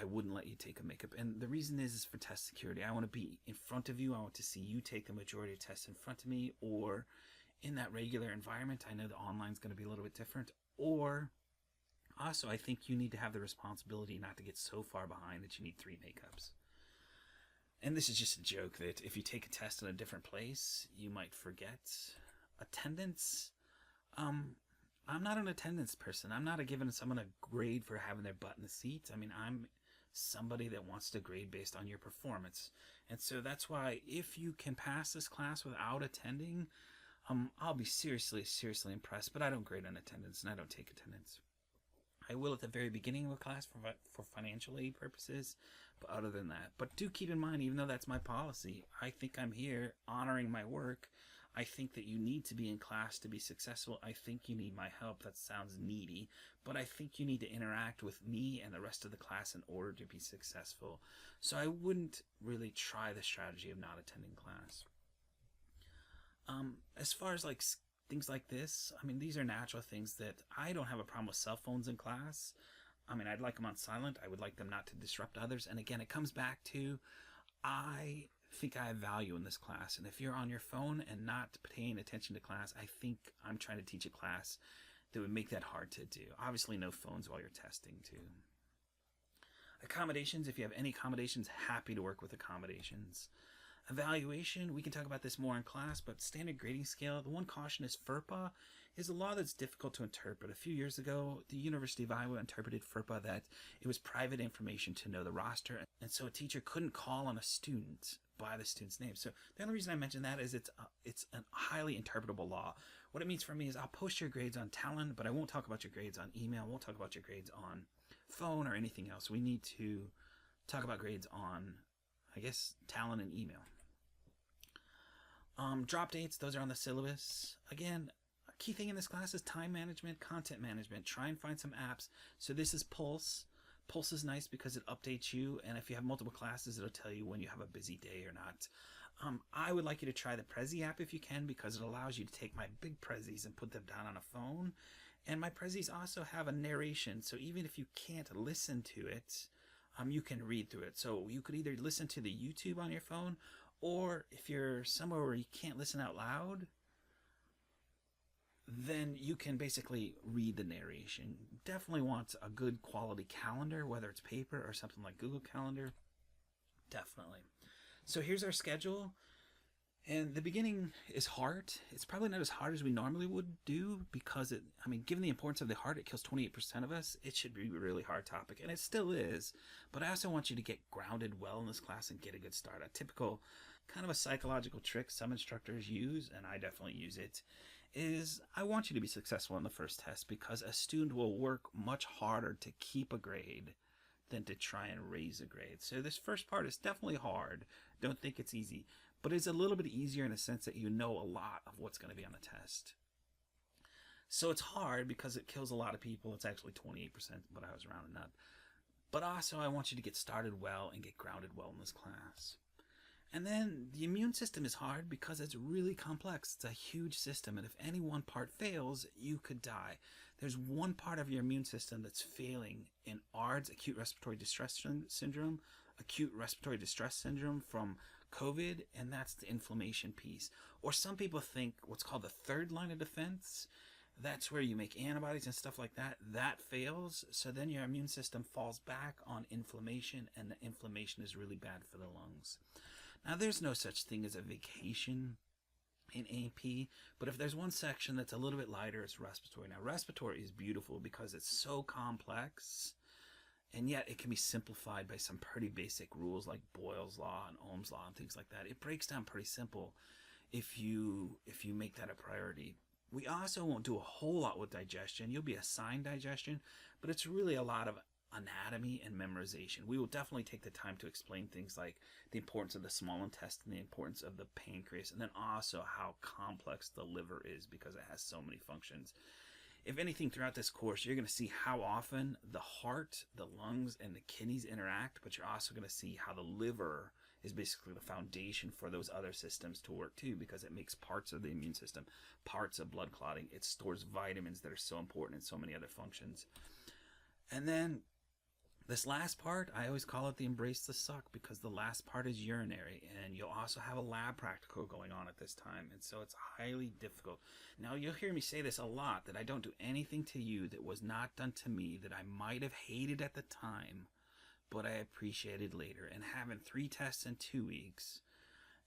I wouldn't let you take a makeup. And the reason is for test security. I want to be in front of you. I want to see you take the majority of tests in front of me, or in that regular environment. I know the online is going to be a little bit different. Or also, I think you need to have the responsibility not to get so far behind that you need 3 makeups. And this is just a joke that if you take a test in a different place, you might forget. Attendance, I'm not an attendance person. I'm not giving someone a grade for having their butt in the seat. I mean, I'm somebody that wants to grade based on your performance. And so that's why if you can pass this class without attending, I'll be seriously impressed. But I don't grade on attendance, and I don't take attendance. I will at the very beginning of a class for financial aid purposes, but other than that. But do keep in mind, even though that's my policy, I think I'm here honoring my work. I think that you need to be in class to be successful. I think you need my help. That sounds needy, but I think you need to interact with me and the rest of the class in order to be successful. So I wouldn't really try the strategy of not attending class. As far as like things like this, I mean, these are natural things that I don't have a problem with cell phones in class. I mean, I'd like them on silent. I would like them not to disrupt others. And again, it comes back to, I think I have value in this class. And if you're on your phone and not paying attention to class, I think I'm trying to teach a class that would make that hard to do. Obviously, no phones while you're testing too. Accommodations, if you have any accommodations, happy to work with accommodations. Evaluation, we can talk about this more in class, but standard grading scale, the one caution is FERPA is a law that's difficult to interpret. A few years ago, the University of Iowa interpreted FERPA that it was private information to know the roster, and so a teacher couldn't call on a student by the student's name. So the only reason I mention that is it's a highly interpretable law. What it means for me is I'll post your grades on Talon, but I won't talk about your grades on email. I won't talk about your grades on phone or anything else. We need to talk about grades on, I guess, Talon and email. Drop dates, those are on the syllabus. Again, a key thing in this class is time management, content management. Try and find some apps. So this is Pulse. Pulse is nice because it updates you, and if you have multiple classes, it'll tell you when you have a busy day or not. I would like you to try the Prezi app if you can, because it allows you to take my big Prezis and put them down on a phone. And my Prezis also have a narration, so even if you can't listen to it, you can read through it. So you could either listen to the YouTube on your phone, or if you're somewhere where you can't listen out loud, then you can basically read the narration. Definitely want a good quality calendar, whether it's paper or something like Google Calendar. Definitely. So here's our schedule. And the beginning is hard. It's probably not as hard as we normally would do, because given the importance of the heart, it kills 28% of us. It should be a really hard topic, and it still is. But I also want you to get grounded well in this class and get a good start. A typical kind of a psychological trick some instructors use, and I definitely use it, is I want you to be successful in the first test, because a student will work much harder to keep a grade than to try and raise a grade. So this first part is definitely hard. Don't think it's easy. but it's a little bit easier in a sense that you know a lot of what's going to be on the test. So it's hard because it kills a lot of people. It's actually 28%, but I was rounding up. But also I want you to get started well and get grounded well in this class. And then the immune system is hard because it's really complex. It's a huge system, and if any one part fails, you could die. There's one part of your immune system that's failing in ARDS, acute respiratory distress syndrome, acute respiratory distress syndrome from COVID, and that's the inflammation piece. Or some people think what's called the third line of defense. That's where you make antibodies and stuff like that. That fails, so then your immune system falls back on inflammation, and the inflammation is really bad for the lungs. Now, there's no such thing as a vacation in A&P, but if there's one section that's a little bit lighter, it's respiratory. Now, respiratory is beautiful because it's so complex, and yet it can be simplified by some pretty basic rules like Boyle's Law and Ohm's Law and things like that. It breaks down pretty simple if you make that a priority. We also won't do a whole lot with digestion. You'll be assigned digestion, but it's really a lot of anatomy and memorization. We will definitely take the time to explain things like the importance of the small intestine, the importance of the pancreas, and then also how complex the liver is because it has so many functions. If anything, throughout this course, you're going to see how often the heart, the lungs, and the kidneys interact, but you're also going to see how the liver is basically the foundation for those other systems to work too, because it makes parts of the immune system, parts of blood clotting. It stores vitamins that are so important in so many other functions. And then this last part, I always call it the embrace the suck, because the last part is urinary, and you'll also have a lab practical going on at this time, and so it's highly difficult. Now, you'll hear me say this a lot, that I don't do anything to you that was not done to me that I might have hated at the time, but I appreciated later. And having 3 tests in 2 weeks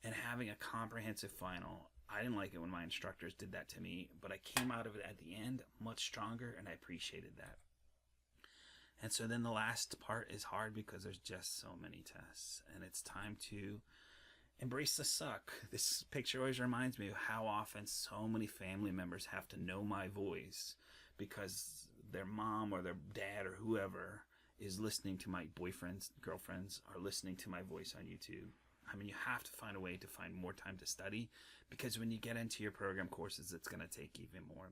and having a comprehensive final, I didn't like it when my instructors did that to me, but I came out of it at the end much stronger, and I appreciated that. And so then the last part is hard because there's just so many tests, and it's time to embrace the suck. This picture always reminds me of how often so many family members have to know my voice because their mom or their dad or whoever is listening to my boyfriends, girlfriends, are listening to my voice on YouTube. I mean, you have to find a way to find more time to study, because when you get into your program courses, it's going to take even more.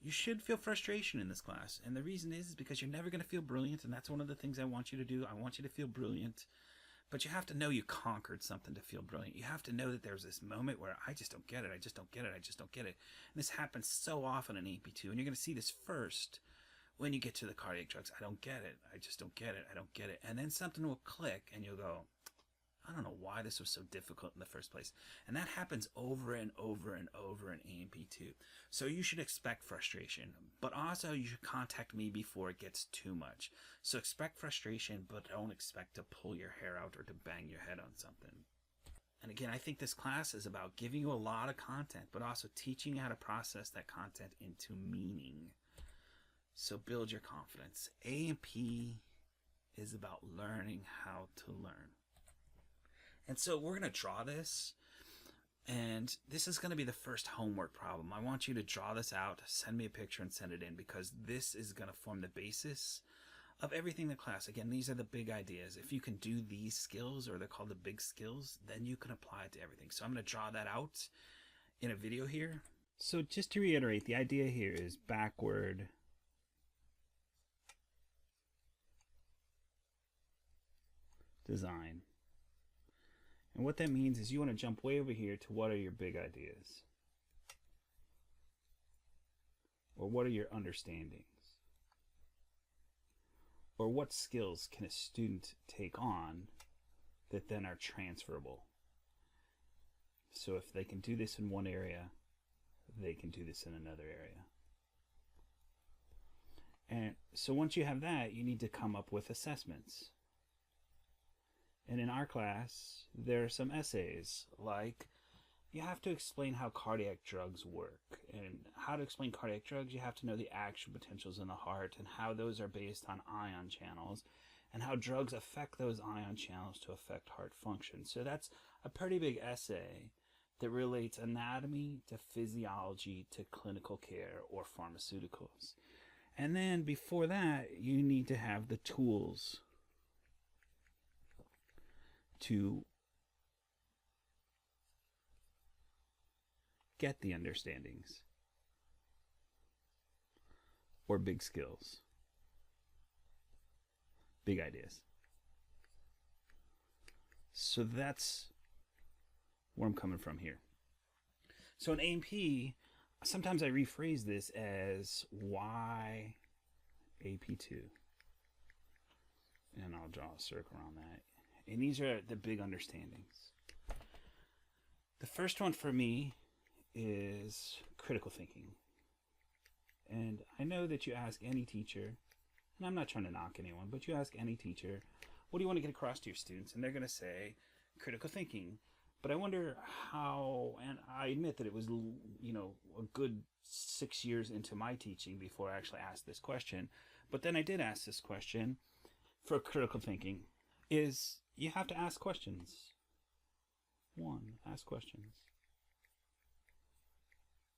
You should feel frustration in this class, and the reason is because you're never going to feel brilliant, and that's one of the things I want you to do. I want you to feel brilliant, but you have to know you conquered something to feel brilliant. You have to know that there's this moment where I just don't get it, I just don't get it, I just don't get it. And this happens so often in AP2, and you're going to see this first when you get to the cardiac drugs. I don't get it, I just don't get it, I don't get it. And then something will click, and you'll go, I don't know why this was so difficult in the first place. And that happens over and over and over in A&P2. So you should expect frustration, but also you should contact me before it gets too much. So expect frustration, but don't expect to pull your hair out or to bang your head on something. And again, I think this class is about giving you a lot of content, but also teaching you how to process that content into meaning. So build your confidence. A&P is about learning how to learn. And so we're going to draw this, and this is going to be the first homework problem. I want you to draw this out, send me a picture, and send it in, because this is going to form the basis of everything in the class. Again, these are the big ideas. If you can do these skills, or they're called the big skills, then you can apply it to everything. So I'm going to draw that out in a video here. So just to reiterate, the idea here is backward design. And what that means is you want to jump way over here to what are your big ideas? Or what are your understandings? Or what skills can a student take on that then are transferable? So if they can do this in one area, they can do this in another area. And so once you have that, you need to come up with assessments. And in our class, there are some essays, like you have to explain how cardiac drugs work. And how to explain cardiac drugs, you have to know the action potentials in the heart and how those are based on ion channels and how drugs affect those ion channels to affect heart function. So that's a pretty big essay that relates anatomy to physiology to clinical care or pharmaceuticals. And then before that, you need to have the tools to get the understandings or big skills, big ideas. So that's where I'm coming from here. So in A&P, sometimes I rephrase this as why AP2. And I'll draw a circle around that. And these are the big understandings. The first one for me is critical thinking. And I know that you ask any teacher, and I'm not trying to knock anyone, but you ask any teacher, what do you want to get across to your students? And they're going to say critical thinking. But I wonder how, and I admit that it was, a good 6 years into my teaching before I actually asked this question. But then I did ask this question for critical thinking, is you have to ask questions. One, ask questions.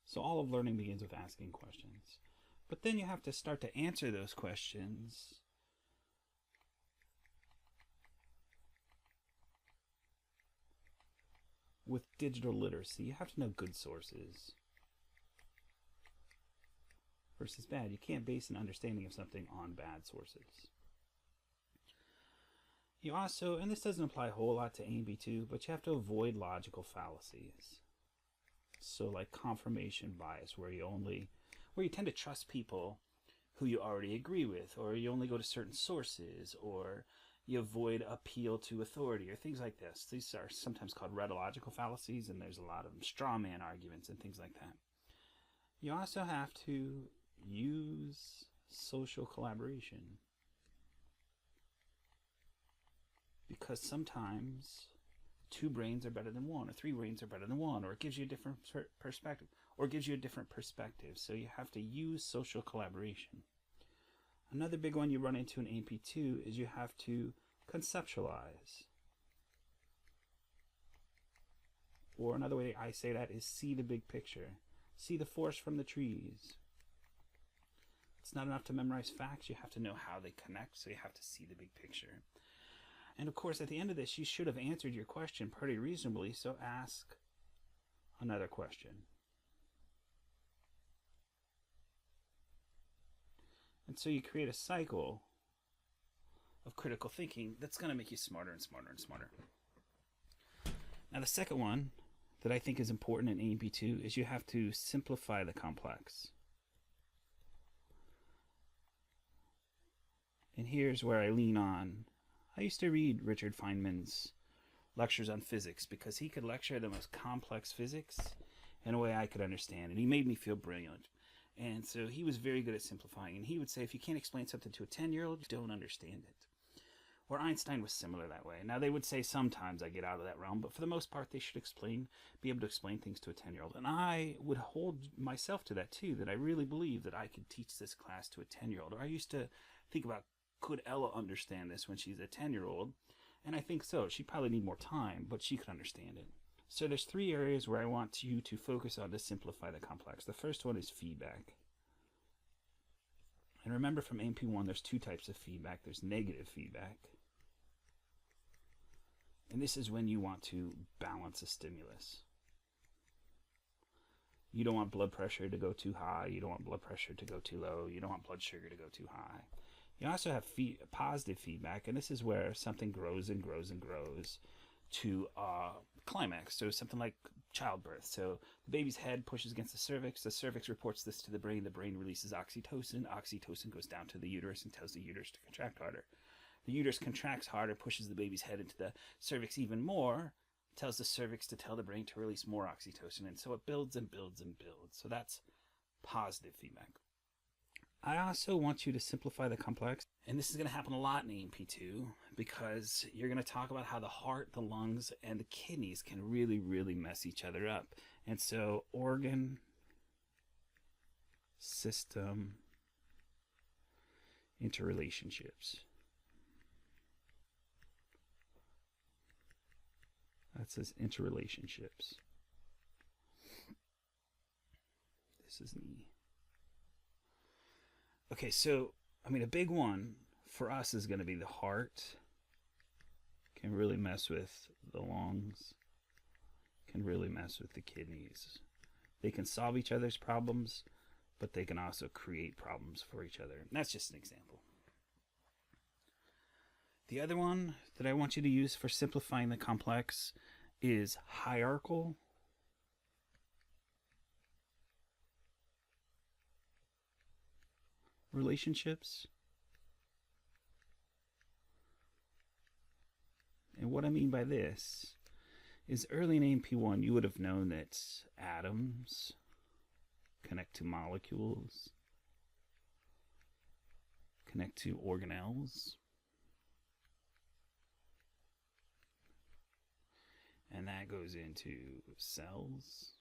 So all of learning begins with asking questions. But then you have to start to answer those questions with digital literacy. You have to know good sources versus bad. You can't base an understanding of something on bad sources. You also, and this doesn't apply a whole lot to A&B2, but you have to avoid logical fallacies. So like confirmation bias, where you tend to trust people who you already agree with, or you only go to certain sources, or you avoid appeal to authority, or things like this. These are sometimes called retological fallacies, and there's a lot of them, straw man arguments and things like that. You also have to use social collaboration, because sometimes 2 brains are better than 1, or 3 brains are better than 1, or it gives you a different perspective, So you have to use social collaboration. Another big one you run into in AP2 is you have to conceptualize. Or another way I say that is see the big picture. See the forest from the trees. It's not enough to memorize facts. You have to know how they connect, so you have to see the big picture. And of course, at the end of this, you should have answered your question pretty reasonably, so ask another question. And so you create a cycle of critical thinking that's going to make you smarter and smarter and smarter. Now, the second one that I think is important in A&B2 is you have to simplify the complex. And here's where I lean on. I used to read Richard Feynman's lectures on physics because he could lecture the most complex physics in a way I could understand, and he made me feel brilliant. And so he was very good at simplifying, and he would say if you can't explain something to a 10-year-old, you don't understand it. Or Einstein was similar that way. Now they would say sometimes I get out of that realm, but for the most part they should be able to explain things to a 10-year-old. And I would hold myself to that too, that I really believe that I could teach this class to a 10-year-old. Or I used to think about, could Ella understand this when she's a 10-year-old? And I think so. She'd probably need more time, but she could understand it. So there's 3 areas where I want you to focus on to simplify the complex. The first one is feedback. And remember from AP1, there's 2 types of feedback. There's negative feedback. And this is when you want to balance a stimulus. You don't want blood pressure to go too high. You don't want blood pressure to go too low. You don't want blood sugar to go too high. You also have positive feedback, and this is where something grows and grows and grows to climax. So something like childbirth. So the baby's head pushes against the cervix reports this to the brain releases oxytocin goes down to the uterus and tells the uterus to contract harder. The uterus contracts harder, pushes the baby's head into the cervix even more, tells the cervix to tell the brain to release more oxytocin, and so it builds and builds and builds. So that's positive feedback. I also want you to simplify the complex, and this is going to happen a lot in A&P2 because you're going to talk about how the heart, the lungs, and the kidneys can really, really mess each other up. And so organ, system, interrelationships. That says interrelationships. This is an E. Okay, so, a big one for us is going to be the heart. Can really mess with the lungs. Can really mess with the kidneys. They can solve each other's problems, but they can also create problems for each other. And that's just an example. The other one that I want you to use for simplifying the complex is hierarchical relationships. And what I mean by this is early in AP1 you would have known that atoms connect to molecules, connect to organelles, and that goes into cells.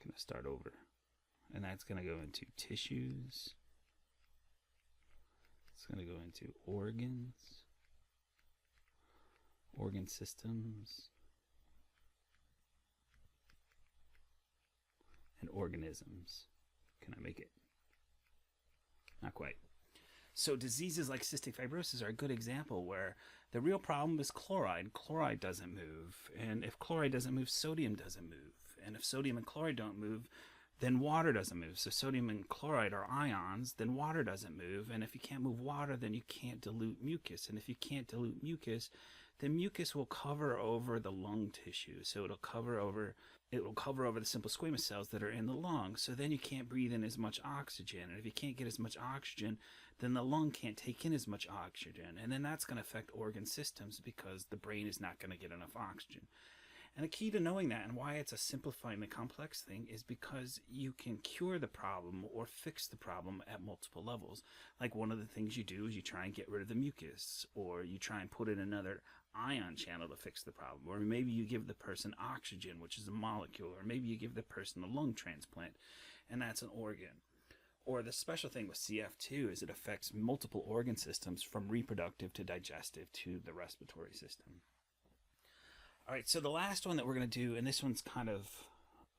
I'm going to start over. And that's going to go into tissues. It's going to go into organs, organ systems, and organisms. Can I make it? Not quite. So diseases like cystic fibrosis are a good example where the real problem is chloride. Chloride doesn't move. And if chloride doesn't move, sodium doesn't move. And if sodium and chloride don't move, then water doesn't move. So sodium and chloride are ions, then water doesn't move. And if you can't move water, then you can't dilute mucus. And if you can't dilute mucus, then mucus will cover over the lung tissue. So it'll cover over the simple squamous cells that are in the lung. So then you can't breathe in as much oxygen. And if you can't get as much oxygen, then the lung can't take in as much oxygen. And then that's going to affect organ systems because the brain is not going to get enough oxygen. And the key to knowing that and why it's a simplifying the complex thing is because you can cure the problem or fix the problem at multiple levels. Like one of the things you do is you try and get rid of the mucus, or you try and put in another ion channel to fix the problem. Or maybe you give the person oxygen, which is a molecule, or maybe you give the person a lung transplant, and that's an organ. Or the special thing with CF2 is it affects multiple organ systems from reproductive to digestive to the respiratory system. All right, so the last one that we're going to do, and this one's kind of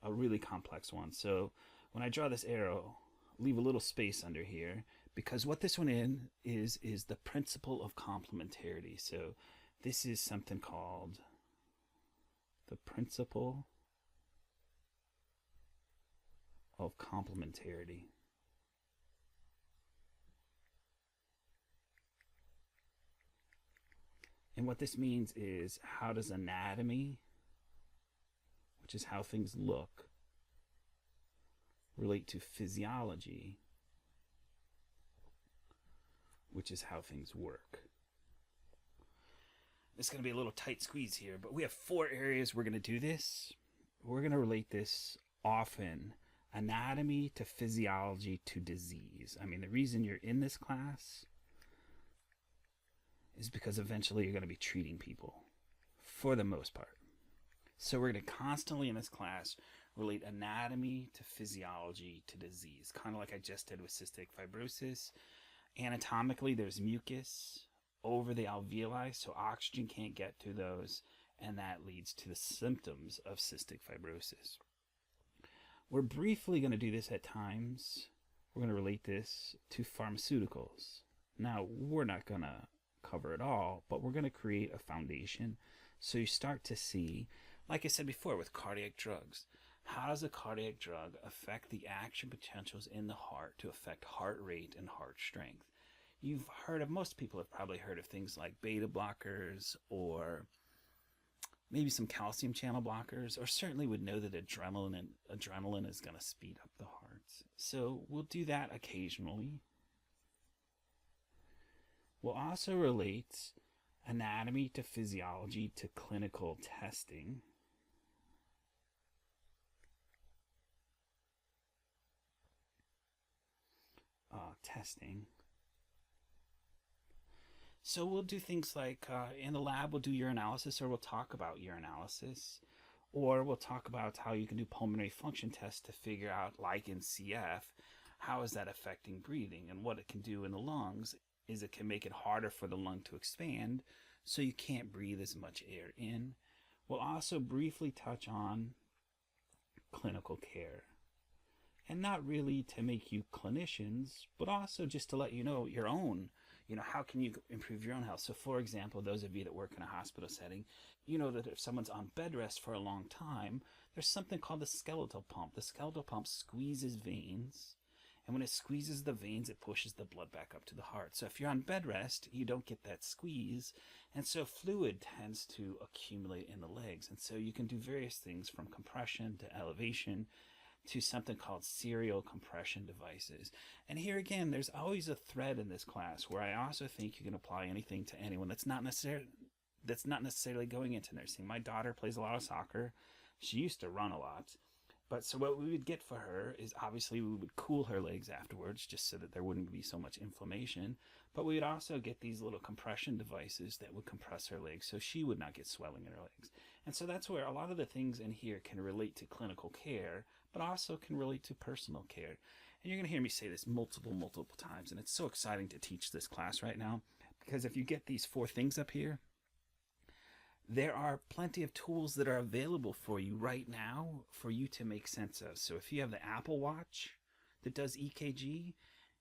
a really complex one. So when I draw this arrow, leave a little space under here, because what this one is the principle of complementarity. So this is something called the principle of complementarity. And what this means is, how does anatomy, which is how things look, relate to physiology, which is how things work? It's going to be a little tight squeeze here, but we have 4 areas we're going to do this. We're going to relate this often, anatomy to physiology to disease. I mean, the reason you're in this class is because eventually you're going to be treating people, for the most part. So we're going to constantly in this class relate anatomy to physiology to disease, kind of like I just did with cystic fibrosis. Anatomically, there's mucus over the alveoli, so oxygen can't get to those, and that leads to the symptoms of cystic fibrosis. We're briefly going to do this at times. We're going to relate this to pharmaceuticals. Now, we're not going to cover it all, but we're going to create a foundation so you start to see, like I said before with cardiac drugs, how does a cardiac drug affect the action potentials in the heart to affect heart rate and heart strength? You've heard of, most people have probably heard of things like beta blockers, or maybe some calcium channel blockers, or certainly would know that adrenaline is going to speed up the heart. So we'll do that occasionally. We'll also relate anatomy to physiology to clinical testing. So we'll do things like in the lab we'll do urinalysis, or we'll talk about urinalysis, or we'll talk about how you can do pulmonary function tests to figure out, like in CF, how is that affecting breathing, and what it can do in the lungs is it can make it harder for the lung to expand, so you can't breathe as much air in. We'll also briefly touch on clinical care. And not really to make you clinicians, but also just to let you know your own how can you improve your own health? So for example, those of you that work in a hospital setting, you know that if someone's on bed rest for a long time, there's something called the skeletal pump. The skeletal pump squeezes veins, and when it squeezes the veins, it pushes the blood back up to the heart. So if you're on bed rest, you don't get that squeeze, and so fluid tends to accumulate in the legs. And so you can do various things from compression to elevation to something called serial compression devices. And here again, there's always a thread in this class where I also think you can apply anything to anyone that's not necessarily going into nursing. My daughter plays a lot of soccer. She used to run a lot. But so what we would get for her is obviously we would cool her legs afterwards just so that there wouldn't be so much inflammation. But we would also get these little compression devices that would compress her legs so she would not get swelling in her legs. And so that's where a lot of the things in here can relate to clinical care, but also can relate to personal care. And you're going to hear me say this multiple times. And it's so exciting to teach this class right now, because if you get these 4 things up here, there are plenty of tools that are available for you right now for you to make sense of. So if you have the Apple Watch that does EKG,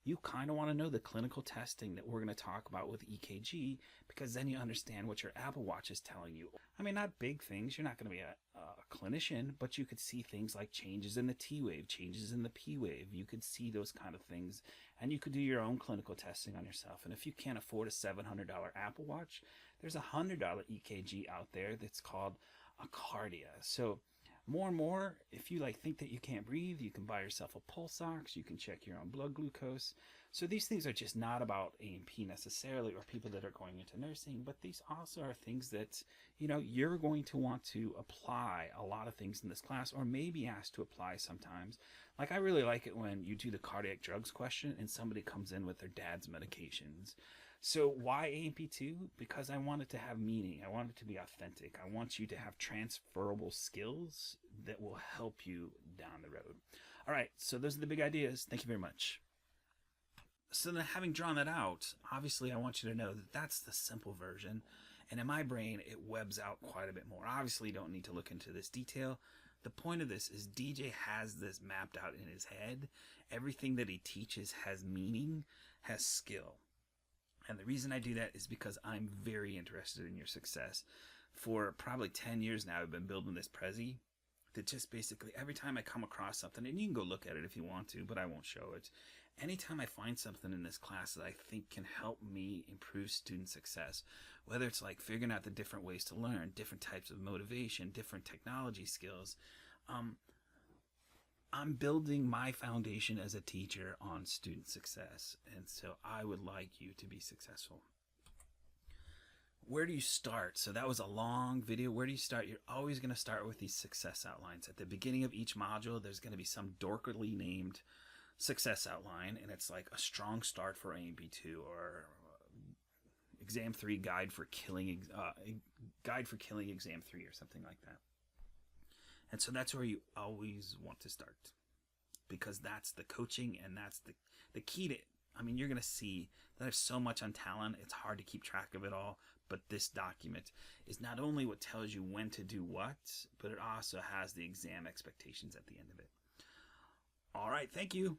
you kind of want to know the clinical testing that we're going to talk about with EKG, because then you understand what your Apple Watch is telling you. I mean, not big things. You're not going to be a clinician, but you could see things like changes in the T wave, changes in the P wave. You could see those kind of things, and you could do your own clinical testing on yourself. And if you can't afford a $700 Apple Watch, there's a $100 EKG out there that's called a Cardia. So more and more, if you think that you can't breathe, you can buy yourself a pulse ox. You can check your own blood glucose. So these things are just not about A&P necessarily, or people that are going into nursing, but these also are things that you're going to want to apply a lot of things in this class, or maybe asked to apply sometimes. Like, I really like it when you do the cardiac drugs question and somebody comes in with their dad's medications. So why A&P2? Because I want it to have meaning. I want it to be authentic. I want you to have transferable skills that will help you down the road. All right, so those are the big ideas. Thank you very much. So then, having drawn that out, obviously I want you to know that that's the simple version. And in my brain, it webs out quite a bit more. Obviously, you don't need to look into this detail. The point of this is DJ has this mapped out in his head. Everything that he teaches has meaning, has skill. And the reason I do that is because I'm very interested in your success. For probably 10 years now, I've been building this Prezi that just basically every time I come across something, and you can go look at it if you want to, but I won't show it. Anytime I find something in this class that I think can help me improve student success, whether it's like figuring out the different ways to learn, different types of motivation, different technology skills, I'm building my foundation as a teacher on student success, and so I would like you to be successful. Where do you start? So that was a long video. Where do you start? You're always going to start with these success outlines. At the beginning of each module, there's going to be some dorkily named success outline, and it's like a strong start for A&P2 or Exam 3 guide for killing Exam 3 or something like that. And so that's where you always want to start, because that's the coaching and that's the key to it. I mean, you're going to see that there's so much on Talon, it's hard to keep track of it all, but this document is not only what tells you when to do what, but it also has the exam expectations at the end of it. All right, thank you.